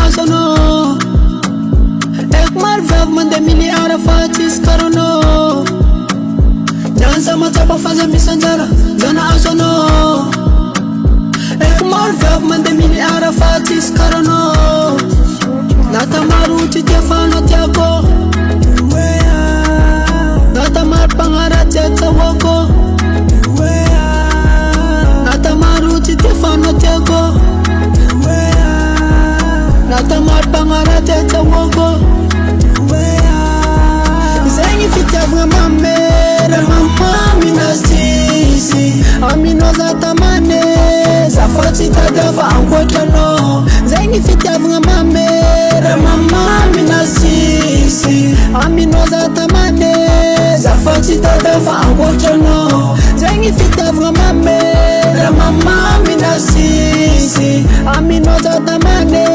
asono ek marvev mande mini arafatis karono Jansa matapa faza misanjara Zana asono ek marvev mande mini arafatis karono Nata maruti tiafano tiako Nata mar pangara tiata wako Nata maruti tiafano tiako Nata mar pangara tiata wako Zengi fitiavunga mamera Mamami nasisi Amino zatamane Zafati tadafa ankwatano Zengi fitiavunga mamera Mamami nasisi Amino zatamane Zafati tadafa ankwatano Zengi fitiavunga mamera Mamami nasisi Amino zatamane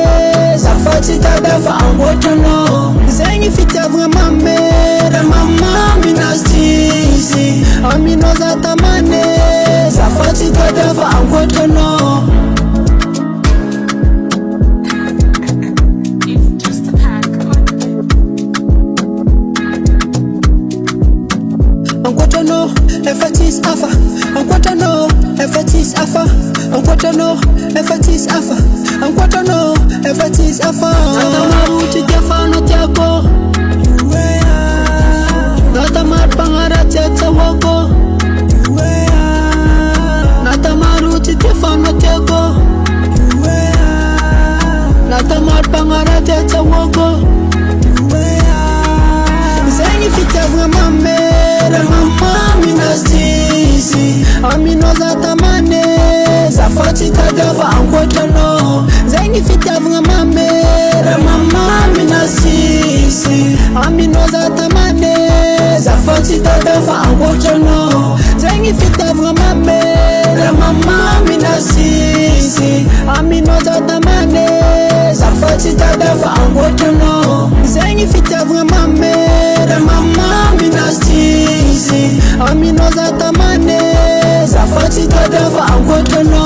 Zafati tadafa ankwatano Zengi fitiavunga mamera Mamami nasisi Amino zatamane Zafati tadafa ankwatano Ankwatano, efatis afa Ankwatano, efatis afa Ankwatano, efatis afa Ankwatano, efatis afa Nata maruti tiafano tiako Nata mar pangara tiata wako Nata maruti tiafano tiako Nata mar pangara tiata wako Zengi fitiavunga mamera Mamami nasisi Amino zatamane Zafati tadafa ankwatano Zengi fitiavunga mamera Mamami nasisi Amino zatamane Zafati tadafa ankwatano Zengi fitiavunga mamera Mamami nasisi Amino zatamane Zafati tadafa ankwatano Zengi fitiavunga mamera Mamami nasisi Amino zatamane Zafati tadafa ankwatano